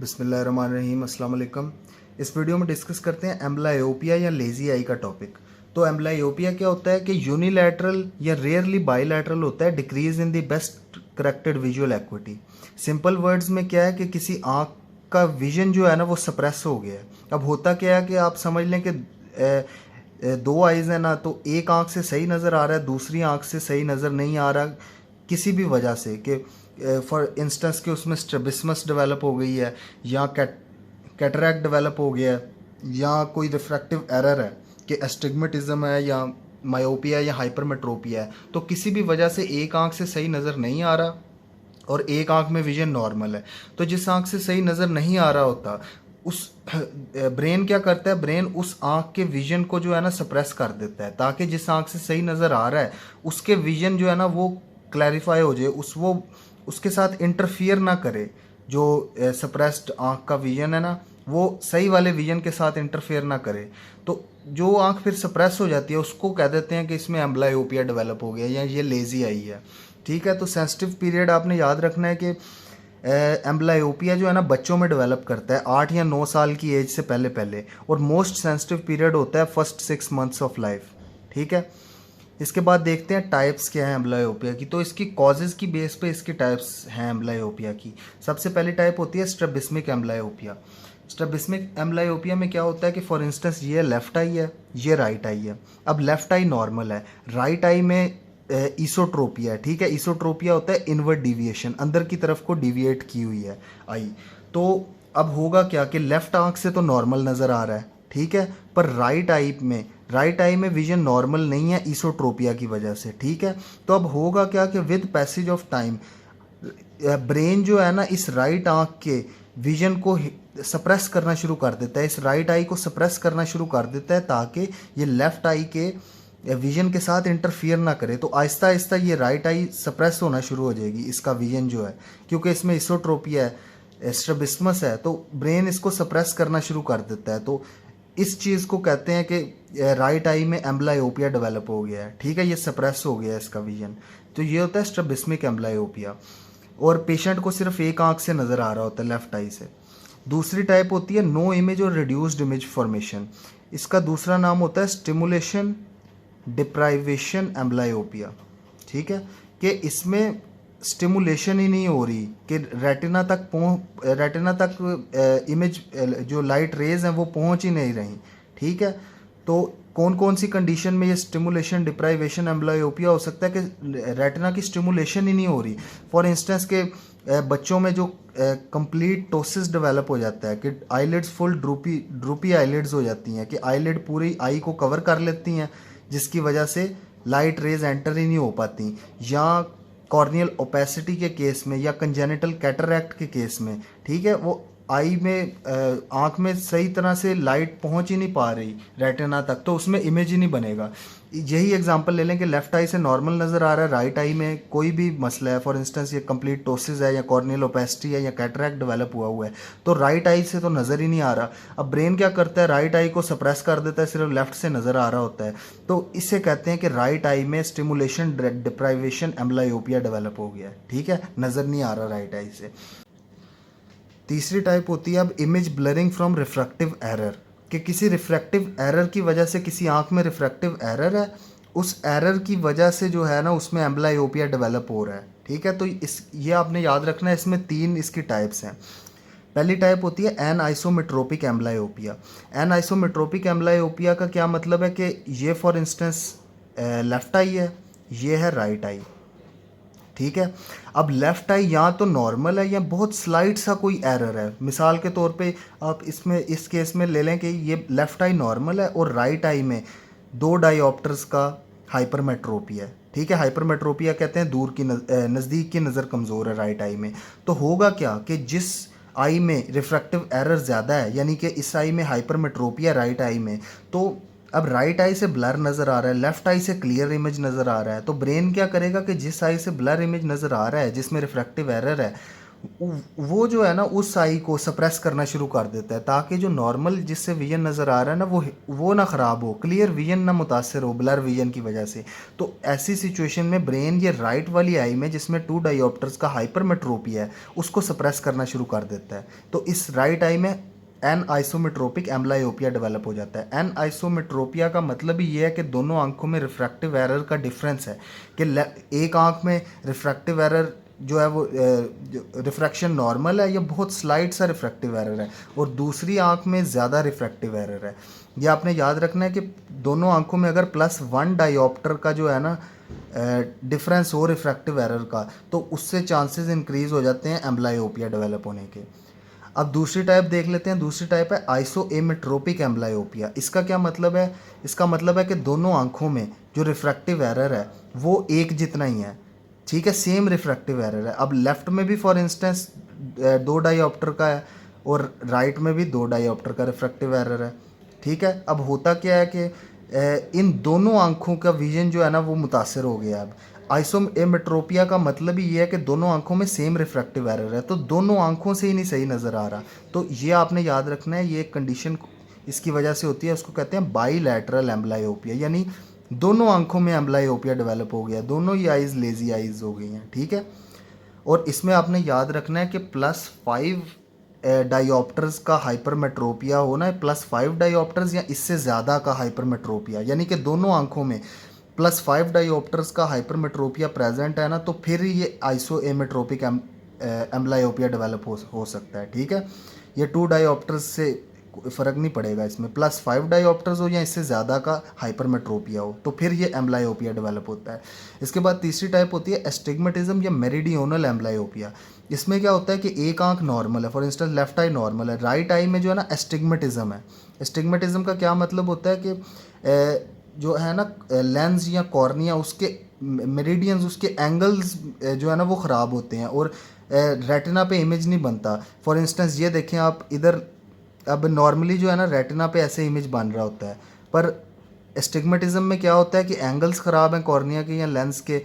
बिस्मिल्लाहिर्रहमानिर्रहीम, अस्सलाम वालेकुम। इस वीडियो में डिस्कस करते हैं एम्ब्लायोपिया या लेजी आई का टॉपिक। तो एम्ब्लायोपिया क्या होता है कि यूनिलैटरल या रेयरली बाईलैटरल होता है decrease in the best corrected visual equity. Simple words में क्या है कि किसी आँख का विजन जो है ना वो सप्रेस हो गया है। अब होता क्या है कि आप समझ लें कि दो आइज़ है ना, तो एक आँख से सही नज़र आ रहा है, दूसरी आँख से सही नज़र नहीं आ रहा किसी भी वजह से, कि फॉर इंस्टेंस कि उसमें स्ट्रबिस्मस डेवलप हो गई है या कैटरैक्ट डेवलप हो गया है या कोई रिफ्रैक्टिव एरर है कि एस्टिग्मेटिज्म है या मायोपिया या हाइपरमेट्रोपिया है। तो किसी भी वजह से एक आंख से सही नज़र नहीं आ रहा और एक आंख में विजन नॉर्मल है। तो जिस आंख से सही नज़र नहीं आ रहा होता उस ब्रेन क्या करता है, ब्रेन उस आंख के विजन को जो है ना सप्रेस कर देता है ताकि जिस आंख से सही नज़र आ रहा है उसके विजन जो है ना वो क्लैरिफाई हो जाए, वो उसके साथ इंटरफियर ना करे। जो सप्रेस्ड आँख का विजन है ना वो सही वाले विजन के साथ इंटरफेयर ना करे। तो जो आँख फिर सप्रेस हो जाती है उसको कह देते हैं कि इसमें एम्ब्लायोपिया डेवलप हो गया या ये लेजी आई है। ठीक है, तो सेंसिटिव पीरियड आपने याद रखना है कि एम्ब्लायोपिया जो है ना बच्चों में डेवलप करता है 8 या 9 साल की एज से पहले पहले, और मोस्ट सेंसिटिव पीरियड होता है फर्स्ट 6 मंथ्स ऑफ लाइफ। ठीक है, इसके बाद देखते हैं टाइप्स क्या है एम्ब्लायोपिया की। तो इसकी कॉजेज़ की बेस पे इसकी टाइप्स हैं एम्ब्लायोपिया की। सबसे पहली टाइप होती है स्ट्रैबिस्मिक एम्ब्लायोपिया। स्ट्रैबिस्मिक एम्ब्लायोपिया में क्या होता है कि फॉर इंस्टेंस ये लेफ्ट आई है, ये राइट आई है। अब लेफ्ट आई नॉर्मल है, राइट आई में ईसोट्रोपिया है। ठीक है, ईसोट्रोपिया होता है इनवर्ड डिविएशन, अंदर की तरफ को डिविएट की हुई है आई। तो अब होगा क्या कि लेफ्ट आंख से तो नॉर्मल नज़र आ रहा है, ठीक है, पर राइट आई में विजन नॉर्मल नहीं है ईसोट्रोपिया की वजह से। ठीक है, तो अब होगा क्या कि with passage of time brain जो है ना इस राइट आंख के विजन को सप्रेस करना शुरू कर देता है, इस राइट आई को सप्रेस करना शुरू कर देता है ताकि ये लेफ्ट आई के विजन के साथ इंटरफियर ना करे। तो आहिस्ता आहिस्ता ये राइट आई सप्रेस होना शुरू हो जाएगी, इसका विजन जो है, क्योंकि इसमें इसोट्रोपिया है, स्ट्रबिस्मस है, तो ब्रेन इसको सप्रेस करना शुरू कर देता है। तो इस चीज़ को कहते हैं कि राइट आई में एम्ब्लायोपिया डेवलप हो गया है। ठीक है, ये सप्रेस हो गया है इसका विजन। तो ये होता है स्ट्रबिस्मिक एम्ब्लायोपिया, और पेशेंट को सिर्फ एक आंख से नज़र आ रहा होता है लेफ्ट आई से। दूसरी टाइप होती है नो इमेज और रिड्यूस्ड इमेज फॉर्मेशन। इसका दूसरा नाम होता है स्टिमुलेशन डिप्राइवेशन एम्ब्लायोपिया। ठीक है, कि इसमें स्टिमुलेशन ही नहीं हो रही कि रेटिना तक इमेज जो लाइट रेज हैं वो पहुंच ही नहीं रही। ठीक है, तो कौन कौन सी कंडीशन में ये स्टिमुलेशन डिप्राइवेशन एम्ब्लायोपिया हो सकता है कि रेटिना की स्टिमुलेशन ही नहीं हो रही। फॉर इंस्टेंस के बच्चों में जो कंप्लीट टोसिस डेवलप हो जाता है कि आईलिड्स फुल ड्रूपी आईलिड्स हो जाती हैं, कि आईलिड पूरी आई को कवर कर लेती हैं जिसकी वजह से लाइट रेज एंटर ही नहीं हो पाती। या कॉर्नियल ओपेसिटी के केस में या कंजेनिटल कैटरैक्ट के केस में, ठीक है, वो आई में आँख में सही तरह से लाइट पहुंच ही नहीं पा रही रेटिना तक, तो उसमें इमेज ही नहीं बनेगा। यही एग्जांपल ले लें कि लेफ्ट आई से नॉर्मल नज़र आ रहा है, राइट आई में कोई भी मसला है, फॉर इंस्टेंस ये कंप्लीट टोसिस है या कॉर्नियल ओपेसिटी है या कैटरैक्ट डेवलप हुआ है, तो राइट आई से तो नज़र ही नहीं आ रहा। अब ब्रेन क्या करता है, राइट आई को सप्रेस कर देता है, सिर्फ लेफ्ट से नज़र आ रहा होता है। तो इससे कहते हैं कि राइट आई में स्टिमुलेशन डिप्राइवेशन एम्ब्लायोपिया डेवलप हो गया है। ठीक है, नज़र नहीं आ रहा राइट आई से। तीसरी टाइप होती है अब image blurring from refractive error, कि किसी रिफ्रैक्टिव एरर की वजह से, किसी आंख में रिफ्रैक्टिव एरर है, उस एरर की वजह से जो है ना उसमें एम्ब्लायोपिया डेवलप हो रहा है। ठीक है, तो ये आपने याद रखना है, इसमें 3 इसकी टाइप्स हैं। पहली टाइप होती है एन आइसोमेट्रोपिक एम्ब्लायोपिया। एन आइसोमेट्रोपिक एम्ब्लायोपिया का क्या मतलब है कि ये फॉर इंस्टेंस लेफ्ट आई है, ये है राइट आई। ठीक है, अब लेफ्ट आई या तो नॉर्मल है या बहुत स्लाइट सा कोई एरर है। मिसाल के तौर पे आप इसमें इस केस में ले लें कि ये लेफ्ट आई नॉर्मल है और राइट आई में 2 डायोप्टर्स का हाइपरमेट्रोपिया है। ठीक है, हाइपरमेट्रोपिया कहते हैं दूर की नज़दीक की नज़र कमज़ोर है राइट आई में। तो होगा क्या कि जिस आई में रिफ्रैक्टिव एरर ज़्यादा है, यानी कि इस आई में हाइपरमेट्रोपिया राइट आई में, तो अब राइट आई से ब्लर नज़र आ रहा है, लेफ्ट आई से क्लियर इमेज नज़र आ रहा है। तो ब्रेन क्या करेगा कि जिस आई से ब्लर इमेज नज़र आ रहा है, जिसमें रिफ्रैक्टिव एरर है, वो जो है ना उस आई को सप्रेस करना शुरू कर देता है, ताकि जो नॉर्मल जिससे विजन नज़र आ रहा है ना वो ना ख़राब हो, क्लियर विजन ना मुतासर हो ब्लर विजन की वजह से। तो ऐसी सिचुएशन में ब्रेन ये राइट वाली आई में जिसमें 2 डायोप्टर्स का हाइपरमेट्रोपिया है उसको सप्रेस करना शुरू कर देता है। तो इस राइट आई में एन आइसोमेट्रोपिक एम्ब्लायोपिया डेवलप हो जाता है। एन आइसोमेट्रोपिया का मतलब ही ये है कि दोनों आंखों में रिफ्रैक्टिव एरर का डिफरेंस है, कि एक आंख में रिफ्रैक्टिव एरर जो है वो रिफ्रैक्शन नॉर्मल है या बहुत स्लाइट सा रिफ्रैक्टिव एरर है, और दूसरी आंख में ज़्यादा रिफ्रैक्टिव एरर है। ये आपने याद रखना है कि दोनों आंखों में अगर +1 डायोप्टर का जो है ना डिफरेंस हो रिफ्रैक्टिव एरर का, तो उससे चांसेस इंक्रीज़ हो जाते हैं एम्ब्लायोपिया डेवलप होने के। अब दूसरी टाइप देख लेते हैं। दूसरी टाइप है आइसोएमेट्रोपिक एम्ब्लायोपिया। इसका क्या मतलब है? इसका मतलब है कि दोनों आंखों में जो रिफ्रैक्टिव एरर है वो एक जितना ही है, ठीक है, सेम रिफ्रैक्टिव एरर है। अब लेफ्ट में भी फॉर इंस्टेंस 2 डायोप्टर का है और राइट में भी 2 डायोप्टर का रिफ्रैक्टिव एरर है, ठीक है। अब होता क्या है कि इन दोनों आंखों का विजन जो है ना वो मुतासर हो गया। अब आइसोमेट्रोपिया का मतलब ही ये है कि दोनों आंखों में सेम रिफ्रैक्टिव एरर है, तो दोनों आंखों से ही नहीं सही नज़र आ रहा। तो ये आपने याद रखना है, ये कंडीशन इसकी वजह से होती है, उसको कहते हैं बाईलैटरल एम्ब्लायोपिया, यानी दोनों आंखों में एम्ब्लायोपिया डेवलप हो गया, दोनों ही आइज़ लेजी आइज़ हो गई हैं, ठीक है। और इसमें आपने याद रखना है कि +5 डायोप्टर्स का हाइपरमेट्रोपिया होना है, +5 डायोप्टर्स या इससे ज़्यादा का हाइपरमेट्रोपिया, यानी कि दोनों आंखों में +5 डायोप्टर्स का हाइपरमेट्रोपिया प्रेजेंट है ना, तो फिर ये आइसोएमेट्रोपिक एम्ब्लायोपिया डेवलप हो सकता है, ठीक है। ये 2 डायोप्टर्स से फ़र्क नहीं पड़ेगा, इसमें +5 डायोप्टर्स हो या इससे ज़्यादा का हाइपरमेट्रोपिया हो, तो फिर ये एम्ब्लायोपिया डेवलप होता है। इसके बाद तीसरी टाइप होती है एस्टिग्मेटिज्म या मेरिडियोनल एम्ब्लायोपिया। इसमें क्या होता है कि एक आंख नॉर्मल है, for instance left I normal है, राइट आई में जो है ना एस्टिग्मेटिज्म है। एस्टिग्मेटिज्म का क्या मतलब होता है कि जो है ना लेंस या कॉर्निया उसके मेरिडियंस, उसके एंगल्स जो है ना वो ख़राब होते हैं और रेटिना पे इमेज नहीं बनता। फॉर इंस्टेंस ये देखें आप इधर, अब नॉर्मली जो है ना रेटिना पे ऐसे इमेज बन रहा होता है, पर एस्टिग्मेटिज्म में क्या होता है कि एंगल्स ख़राब हैं कॉर्निया के या लेंस के,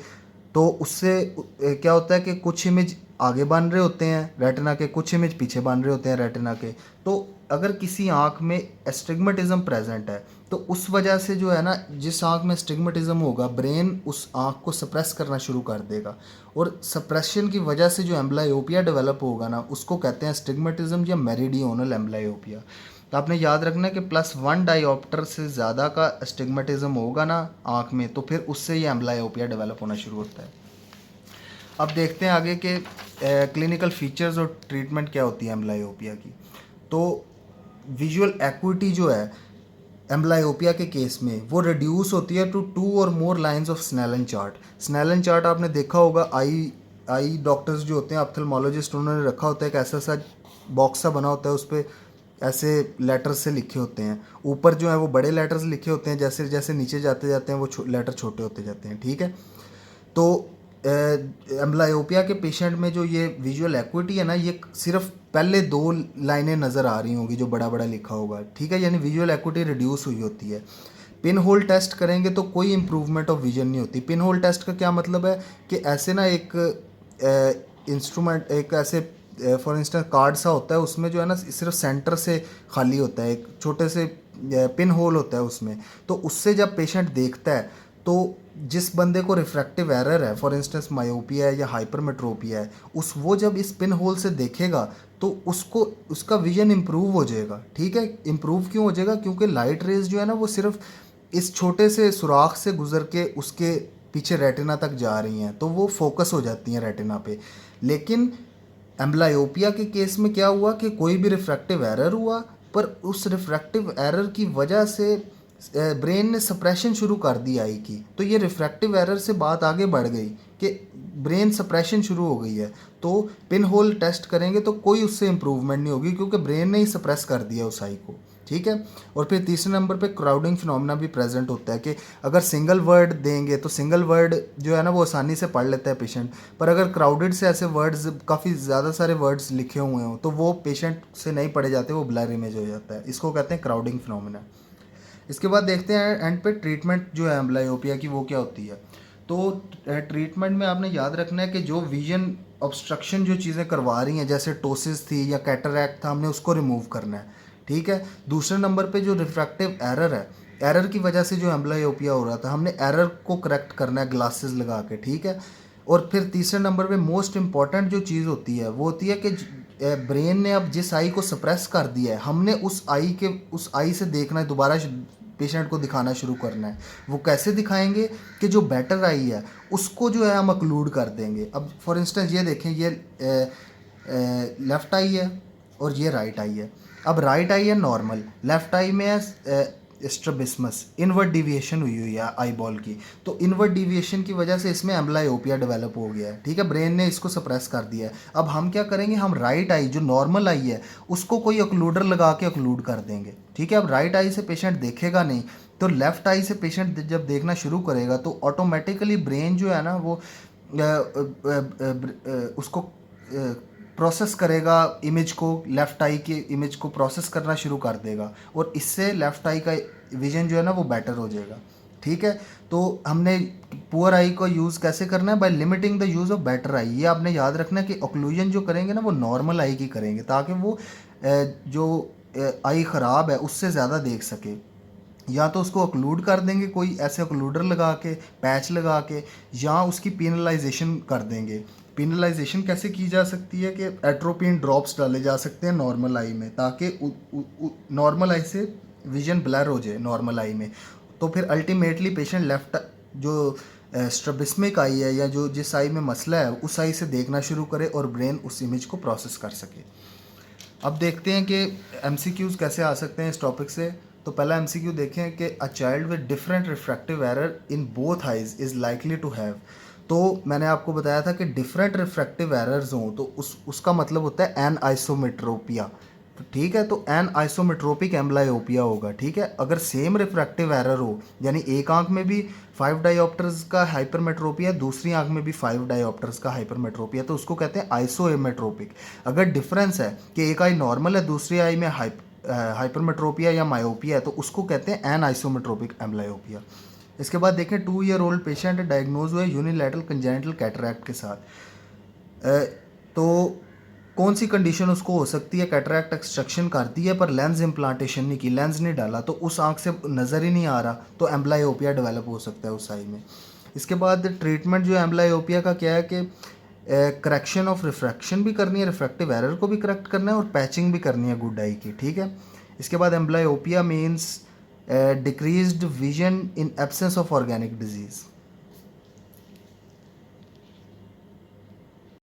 तो उससे क्या होता है कि कुछ इमेज आगे बन रहे होते हैं रेटिना के, कुछ इमेज पीछे बन रहे होते हैं रेटिना के। तो अगर किसी आंख में एस्टिग्मेटिज्म प्रेजेंट है तो उस वजह से जो है ना, जिस आंख में एस्टिग्मेटिज्म होगा ब्रेन उस आंख को सप्रेस करना शुरू कर देगा, और सप्रेशन की वजह से जो एम्ब्लायोपिया डेवलप होगा ना उसको कहते हैं एस्टिग्मेटिज्म या मेरिडियोनल एम्ब्लायोपिया। तो आपने याद रखना है कि +1 डायोप्टर से ज़्यादा का एस्टिग्मेटिज्म होगा ना आँख में, तो फिर उससे ये एम्ब्लायोपिया डेवलप होना शुरू होता है। अब देखते हैं आगे के क्लिनिकल फीचर्स और ट्रीटमेंट क्या होती है एम्ब्लायोपिया की। तो विजुअल एक्विटी जो है एम्ब्लायोपिया के केस में वो रिड्यूस होती है टू 2 और more lines of Snellen chart. Snellen chart आपने देखा होगा, आई डॉक्टर्स जो होते हैं ऑप्थेल्मोलॉजिस्ट, उन्होंने रखा होता है एक ऐसा सा बॉक्स सा बना होता है, उस पर ऐसे लेटर्स से लिखे होते हैं, ऊपर जो है वो बड़े लेटर्स लिखे होते हैं, जैसे जैसे नीचे जाते जाते हैं वो लेटर छोटे होते जाते हैं, ठीक है। तो एम्ब्लायोपिया के पेशेंट में जो ये विजुअल एक्विटी है ना, ये सिर्फ पहले 2 लाइनें नज़र आ रही होंगी जो बड़ा बड़ा लिखा होगा, ठीक है, यानी विजुअल एक्विटी रिड्यूस हुई होती है। पिन होल टेस्ट करेंगे तो कोई इंप्रूवमेंट ऑफ विजन नहीं होती। पिन होल टेस्ट का क्या मतलब है कि ऐसे ना एक इंस्ट्रूमेंट, एक ऐसे फॉर इंस्टेंस कार्ड सा होता है, उसमें जो है ना सिर्फ सेंटर से खाली होता है, एक छोटे से पिन होल होता है उसमें, तो उससे जब पेशेंट देखता है तो जिस बंदे को रिफ्रैक्टिव एरर है, फॉर इंस्टेंस मायोपिया है या हाइपरमेट्रोपिया है, वो जब इस पिन होल से देखेगा तो उसको उसका विजन इम्प्रूव हो जाएगा, ठीक है। इम्प्रूव क्यों हो जाएगा? क्योंकि लाइट रेज जो है ना वो सिर्फ इस छोटे से सुराख से गुजर के उसके पीछे रेटिना तक जा रही हैं, तो वो फोकस हो जाती हैं रेटिना पे। लेकिन एम्ब्लायोपिया के केस में क्या हुआ कि कोई भी रिफ्रैक्टिव एरर हुआ, पर उस रिफ्रैक्टिव एरर की वजह से ब्रेन ने सप्रेशन शुरू कर दी आई की, तो ये रिफ्रैक्टिव एरर से बात आगे बढ़ गई कि ब्रेन सप्रेशन शुरू हो गई है, तो पिन होल टेस्ट करेंगे तो कोई उससे इम्प्रूवमेंट नहीं होगी क्योंकि ब्रेन ने ही सप्रेस कर दिया उस आई को, ठीक है। और फिर तीसरे नंबर पे क्राउडिंग फिनोमेना भी प्रेजेंट होता है कि अगर सिंगल वर्ड देंगे तो सिंगल वर्ड जो है ना वो आसानी से पढ़ लेता है पेशेंट, पर अगर क्राउडेड से ऐसे वर्ड्स, काफ़ी ज़्यादा सारे वर्ड्स लिखे हुए हों, तो वो पेशेंट से नहीं पढ़े जाते, वो ब्लर इमेज हो जाता है, इसको कहते हैं क्राउडिंग फिनोमेना। इसके बाद देखते हैं एंड पे ट्रीटमेंट जो है एम्ब्लायोपिया की वो क्या होती है। तो ट्रीटमेंट में आपने याद रखना है कि जो विजन ऑब्स्ट्रक्शन जो चीज़ें करवा रही हैं, जैसे टोसिस थी या कैटरैक्ट था, हमने उसको रिमूव करना है। ठीक है। दूसरे नंबर पे जो रिफ्रैक्टिव एरर है, एरर की वजह से जो एम्ब्लायोपिया हो रहा था, हमने एरर को करेक्ट करना है ग्लासेस लगा के। ठीक है। और फिर तीसरे नंबर पे मोस्ट इम्पॉर्टेंट जो चीज़ होती है वो होती है कि ब्रेन ने अब जिस आई को सप्रेस कर दिया है, हमने उस आई से देखना है, दोबारा पेशेंट को दिखाना शुरू करना है। वो कैसे दिखाएंगे कि जो बेटर आई है उसको जो है हम अक्लूड कर देंगे। अब फॉर इंस्टेंस ये देखें, ये लेफ़्ट आई है और ये राइट आई है। अब राइट आई है नॉर्मल, लेफ़्ट आई में है स्ट्रबिस्मस, इनवर्ड डिविएशन हुई हुई है आई बॉल की। तो इनवर्ड डिविएशन की वजह से इसमें एम्ब्लायोपिया डेवलप हो गया है। ठीक है। ब्रेन ने इसको सप्रेस कर दिया है। अब हम क्या करेंगे, हम राइट आई जो नॉर्मल आई है उसको कोई अक्लूडर लगा के अक्लूड कर देंगे। ठीक है। अब राइट आई से पेशेंट देखेगा नहीं, तो लेफ़्ट आई से पेशेंट जब देखना शुरू करेगा तो ऑटोमेटिकली ब्रेन जो है ना वो उसको प्रोसेस करेगा, इमेज को, लेफ़्ट आई के इमेज को प्रोसेस करना शुरू कर देगा और इससे लेफ़्ट आई का विजन जो है ना वो बेटर हो जाएगा। ठीक है। तो हमने पुअर आई को यूज़ कैसे करना है, by limiting the use of better eye. ये आपने याद रखना है कि ऑक्लूजन जो करेंगे ना वो नॉर्मल आई की करेंगे, ताकि वो जो आई ख़राब है उससे ज़्यादा देख सके। या तो उसको अक्लूड कर देंगे कोई ऐसे अक्लूडर लगा के, पैच लगा के, या उसकी पेनलाइजेशन कर देंगे। पेनलाइजेशन कैसे की जा सकती है कि एट्रोपिन ड्रॉप्स डाले जा सकते हैं नॉर्मल आई में, ताकि नॉर्मल आई से विजन ब्लर हो जाए नॉर्मल आई में। तो फिर अल्टीमेटली पेशेंट लेफ्ट जो स्ट्रबिस्मिक आई है या जो जिस आई में मसला है उस आई से देखना शुरू करे और ब्रेन उस इमेज को प्रोसेस कर सके। अब देखते हैं कि एमसीक्यूज़ कैसे आ सकते हैं इस टॉपिक से। तो पहला एमसीक्यू देखें कि a child with different refractive error in both eyes is likely to have. तो मैंने आपको बताया था कि डिफरेंट रिफ्रैक्टिव एरर्स हों तो उसका मतलब होता है एन आइसोमेट्रोपिया। ठीक है। तो एन आइसोमेट्रोपिक एम्ब्लायोपिया होगा। ठीक है। अगर सेम रिफ्रैक्टिव एरर हो, यानी एक आंख में भी 5 डायोप्टर्स का हाइपरमेट्रोपिया, दूसरी आंख में भी 5 डायोप्टर्स का हाइपरमेट्रोपिया, तो उसको कहते हैं आइसोएमेट्रोपिक। अगर डिफरेंस है कि एक आई नॉर्मल है, दूसरी आई में हाइपरमेट्रोपिया या मायोपिया है, तो उसको कहते हैं एन आइसोमेट्रोपिक एम्ब्लायोपिया। इसके बाद देखें 2 ईयर ओल्ड पेशेंट डायग्नोज हुए यूनिलैटरल कंजेनिटल कैटरैक्ट के साथ। तो कौन सी कंडीशन उसको हो सकती है, कैटरैक्ट एक्सट्रक्शन कर दी है पर लेंस इम्प्लांटेशन नहीं की, लेंस नहीं डाला, तो उस आंख से नज़र ही नहीं आ रहा, तो एम्ब्लायोपिया डेवलप हो सकता है उस आई में। इसके बाद ट्रीटमेंट जो एम्ब्लायोपिया का क्या है कि करेक्शन ऑफ रिफ्रैक्शन भी करनी है, रिफ्रैक्टिव एरर को भी करेक्ट करना है और पैचिंग भी करनी है गुड आई की। ठीक है। इसके बाद amblyopia means decreased vision in absence of organic disease.